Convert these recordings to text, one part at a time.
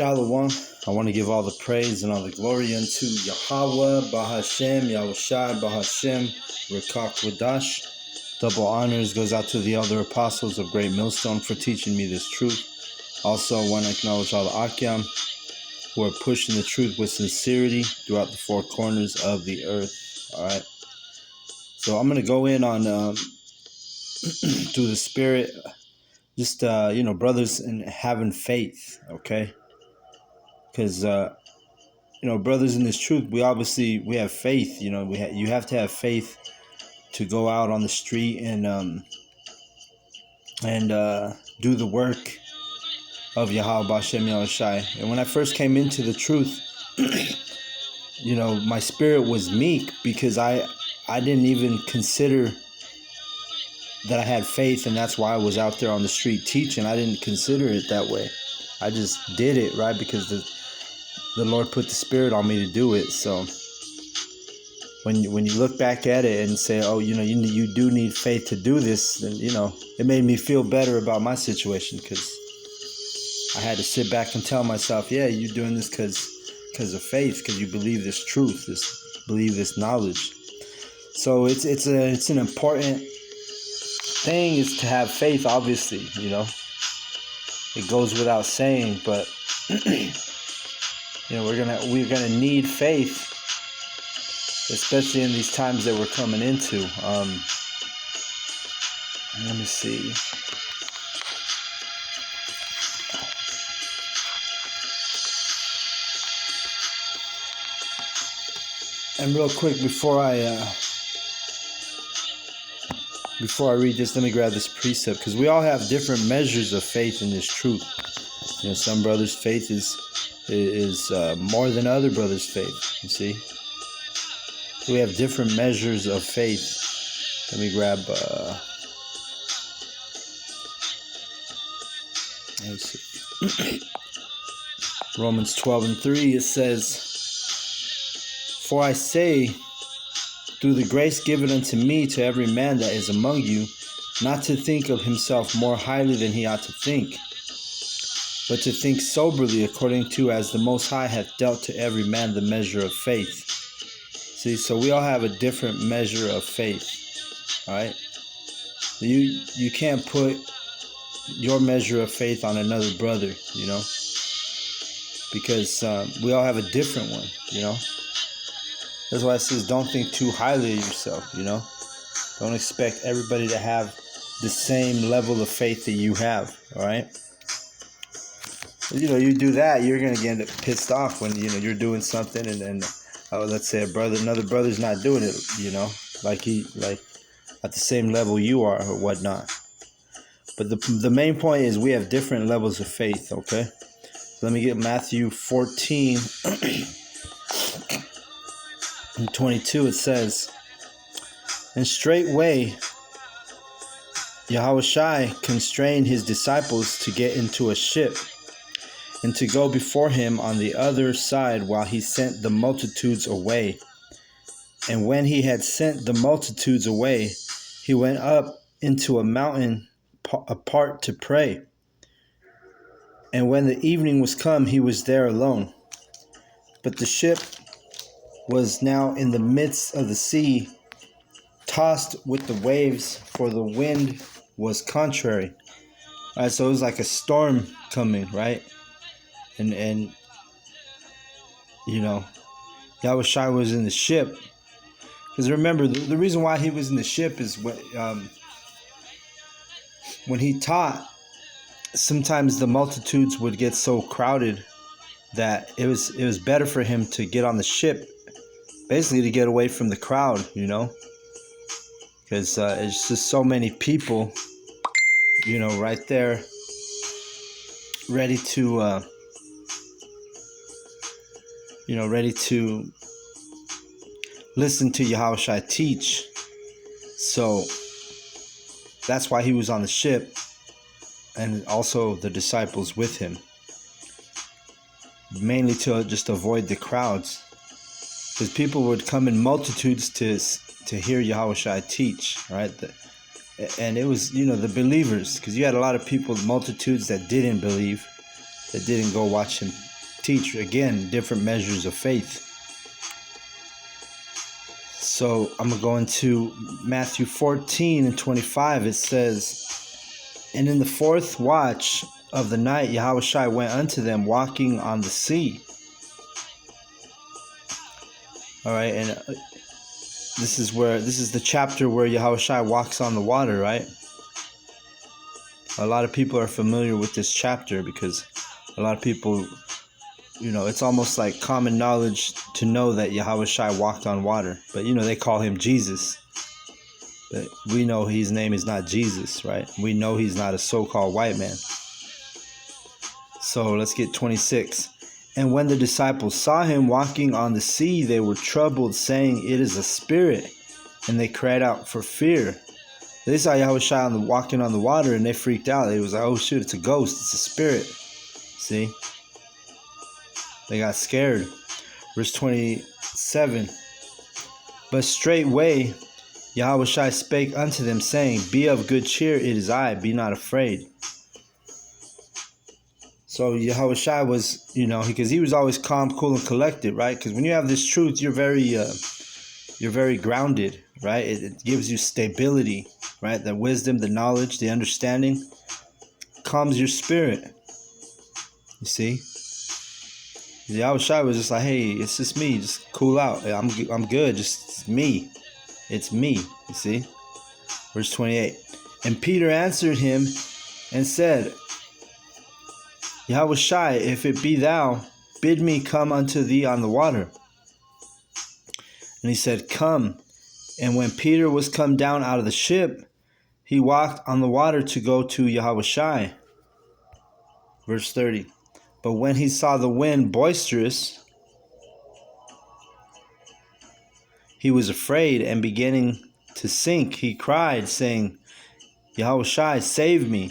Shalom. I want to give all the praise and all the glory unto Yahweh, Bahashem, Yahushai, Bahashem, Rekak Wadash. Double honors goes out to the elder apostles of Great Millstone for teaching me this truth. Also, I want to acknowledge all the Akyam who are pushing the truth with sincerity throughout the four corners of the earth. All right. So I'm going to go in on through the Spirit, just brothers and having faith. Okay, because brothers in this truth, we have faith. You have to have faith to go out on the street and do the work of Yahweh Bashem Yahushai. And when I first came into the truth, my spirit was meek because I didn't even consider that I had faith, and that's why I was out there on the street teaching. I didn't consider it that way. I just did it, right? Because the Lord put the Spirit on me to do it. So when you look back at it and say, oh, you do need faith to do this, then, it made me feel better about my situation, because I had to sit back and tell myself, yeah, you're doing this because of faith, because you believe this truth, believe this knowledge. So it's an important thing is to have faith. Obviously, it goes without saying, but we're gonna need faith, especially in these times that we're coming into. Let me see. And real quick, before I read this, let me grab this precept, because we all have different measures of faith in this truth. Some brothers' faith is more than other brothers' faith. You see, we have different measures of faith. Let me grab. Let's see. Romans 12:3. It says, "For I say, through the grace given unto me, to every man that is among you, not to think of himself more highly than he ought to think, but to think soberly, according to as the Most High hath dealt to every man the measure of faith." See, so we all have a different measure of faith. All right, you can't put your measure of faith on another brother, because we all have a different one, That's why it says don't think too highly of yourself, Don't expect everybody to have the same level of faith that you have, all right? You do that, you're going to get pissed off when, you're doing something and let's say another brother's not doing it, like at the same level you are or whatnot. But the main point is we have different levels of faith, okay? So let me get Matthew 14 and 22. It says, "And straightway Yahushai constrained his disciples to get into a ship and to go before him on the other side while he sent the multitudes away. And when he had sent the multitudes away, he went up into a mountain apart to pray. And when the evening was come, he was there alone. But the ship was now in the midst of the sea, tossed with the waves, for the wind was contrary." All right, so it was like a storm coming, right? And Yahushua was in the ship. Because remember, the reason why he was in the ship is when he taught, sometimes the multitudes would get so crowded that it was better for him to get on the ship, basically to get away from the crowd, because it's just so many people, right there, ready to listen to Yahushua teach. So that's why he was on the ship, and also the disciples with him, mainly to just avoid the crowds, because people would come in multitudes to hear Yahushua teach, right? And it was, the believers, because you had a lot of people, multitudes that didn't believe, that didn't go watch him teach. Again, different measures of faith. So I'm going to go into Matthew 14 and 25. It says, "And in the fourth watch of the night, Yahushua went unto them walking on the sea." All right, and this is the chapter where Yahushua walks on the water, right? A lot of people are familiar with this chapter because a lot of people, it's almost like common knowledge to know that Yahushua walked on water. But, they call him Jesus. But we know his name is not Jesus, right? We know he's not a so-called white man. So let's get 26. "And when the disciples saw him walking on the sea, they were troubled, saying, 'It is a spirit.' And they cried out for fear." They saw Yahushua walking on the water, and they freaked out. They was like, "Oh shoot, it's a ghost, it's a spirit." See? They got scared. Verse 27. "But straightway Yahushua spake unto them, saying, 'Be of good cheer, it is I, be not afraid.'" So Yahushua was, because he was always calm, cool, and collected, right? Because when you have this truth, you're very grounded, right? It gives you stability, right? The wisdom, the knowledge, the understanding calms your spirit. You see? Yahushua was just like, "Hey, it's just me. Just cool out. I'm good. Just me. It's me." You see? Verse 28. "And Peter answered him and said, Yahushua, if it be thou, bid me come unto thee on the water. And he said, Come. And when Peter was come down out of the ship, he walked on the water to go to Yahushua." Verse 30. "But when he saw the wind boisterous, he was afraid, and beginning to sink, he cried, saying, Yahushua, save me.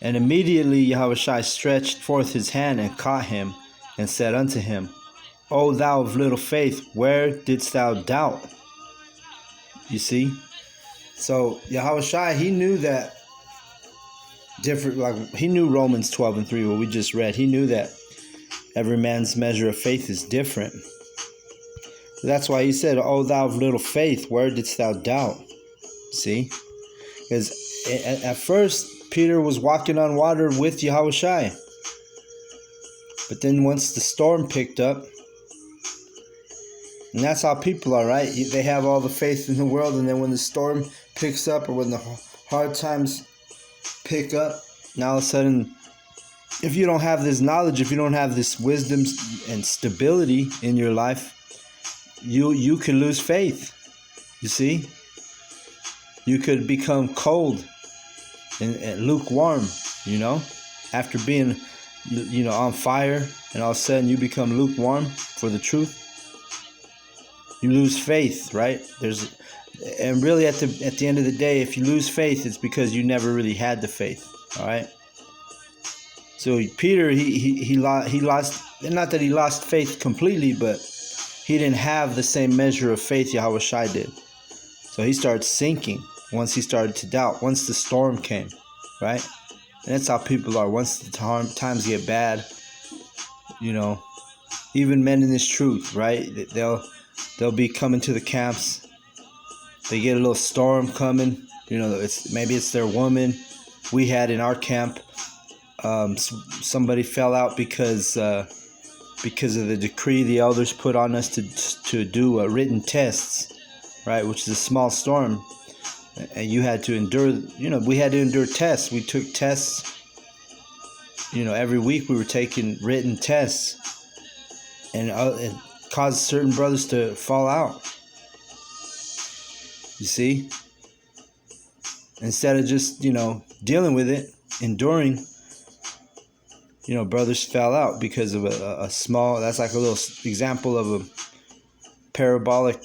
And immediately Yahushua stretched forth his hand and caught him, and said unto him, O thou of little faith, where didst thou doubt? You see? So Yahushua, he knew that he knew Romans 12:3, what we just read. He knew that every man's measure of faith is different. That's why he said, O thou of little faith, where didst thou doubt? See? Because at first, Peter was walking on water with Yahushua. But then once the storm picked up, and that's how people are, right? They have all the faith in the world, and then when the storm picks up or when the hard times pick up, now all of a sudden, if you don't have this knowledge, if you don't have this wisdom and stability in your life, you can lose faith. You see? You could become cold and lukewarm, after being, on fire, and all of a sudden you become lukewarm for the truth. You lose faith, right? And really at the end of the day, if you lose faith, it's because you never really had the faith. All right. So Peter, he lost, not that he lost faith completely, but he didn't have the same measure of faith Yahushua did. So he started sinking once he started to doubt, once the storm came, right? And that's how people are. Once the times get bad, even men in this truth, right? They'll be coming to the camps. They get a little storm coming. Maybe it's their woman. We had in our camp, somebody fell out because of the decree the elders put on us to do written tests, right? Which is a small storm, and you had to endure. We had to endure tests. We took tests. Every week we were taking written tests, and it caused certain brothers to fall out. You see? Instead of just, dealing with it, enduring, brothers fell out because of a small, that's like a little example of a parabolic,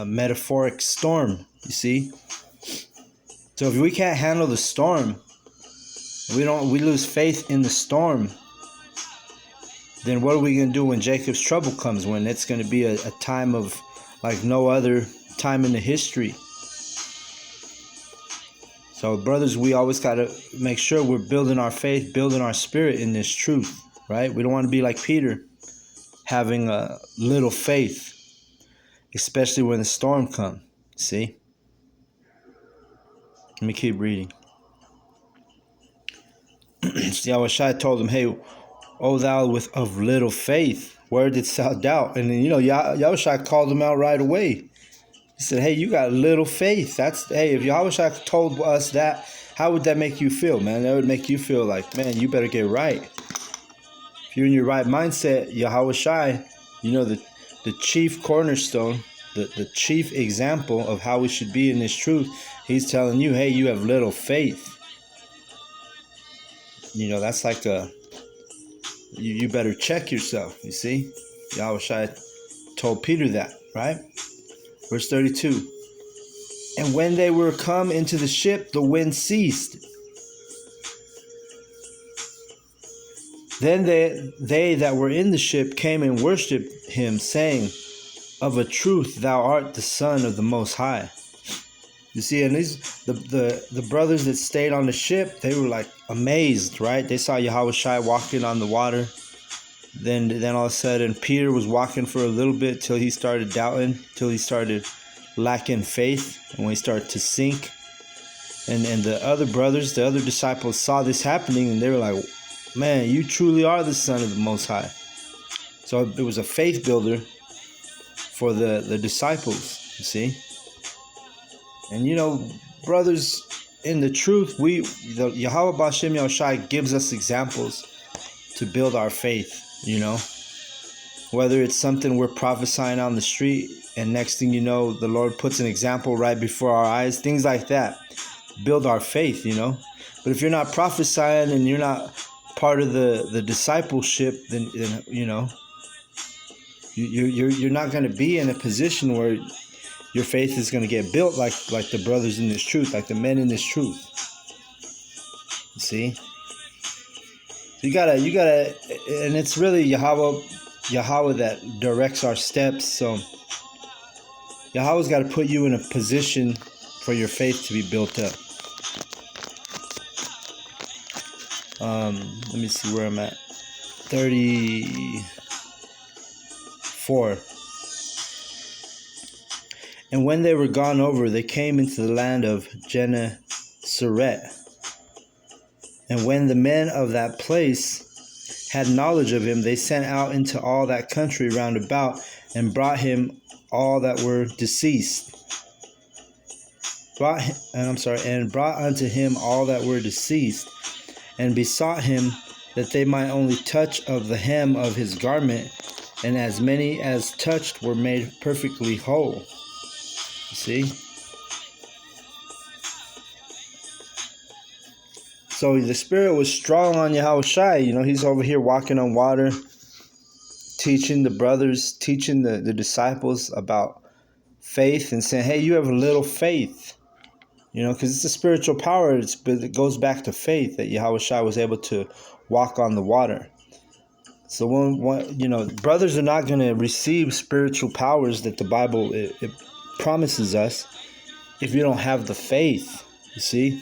metaphoric storm, you see? So if we can't handle the storm, we lose faith in the storm, then what are we going to do when Jacob's trouble comes, when it's going to be a time of like no other time in the history? So So, brothers, we always got to make sure we're building our faith, building our spirit in this truth, right? We don't want to be like Peter, having a little faith, especially when the storm comes. See? Let me keep reading. Yahushua told him, hey, O thou of little faith, where didst thou doubt? And then, Yahushua called him out right away. He said, hey, you got little faith. If Yahushua told us that, how would that make you feel, man? That would make you feel like, man, you better get right. If you're in your right mindset, Yahushua, the chief cornerstone, the chief example of how we should be in this truth, he's telling you, hey, you have little faith. That's like you better check yourself, you see? Yahushua told Peter that, right? Verse 32. And when they were come into the ship, the wind ceased. Then they that were in the ship came and worshipped him, saying, of a truth, thou art the Son of the Most High. You see, and the brothers that stayed on the ship, they were like amazed, right? They saw Yahushua walking on the water. Then all of a sudden, Peter was walking for a little bit till he started doubting, till he started lacking faith, and when he started to sink. And the other brothers, the other disciples saw this happening, and they were like, man, you truly are the Son of the Most High. So it was a faith builder for the disciples, you see. And brothers, in the truth, Yahweh B'Shem Yahushua gives us examples to build our faith, whether it's something we're prophesying on the street and next thing you know, the Lord puts an example right before our eyes, things like that build our faith, But if you're not prophesying and you're not part of the discipleship, then you're not going to be in a position where your faith is going to get built like the brothers in this truth, like the men in this truth. You see? You gotta, and it's really Yahweh that directs our steps. So Yahweh's got to put you in a position for your faith to be built up. Let me see where I'm at. 34. And when they were gone over, they came into the land of Gennesaret. And when the men of that place had knowledge of him, they sent out into all that country round about, and brought him all that were deceased. And brought unto him all that were deceased, and besought him that they might only touch of the hem of his garment, and as many as touched were made perfectly whole. You see? So the Spirit was strong on Yahushua. He's over here walking on water, teaching the brothers, teaching the disciples about faith and saying, hey, you have a little faith. Because it's a spiritual power. It goes back to faith that Yahushua was able to walk on the water. So when brothers are not going to receive spiritual powers that the Bible it promises us if you don't have the faith. You see?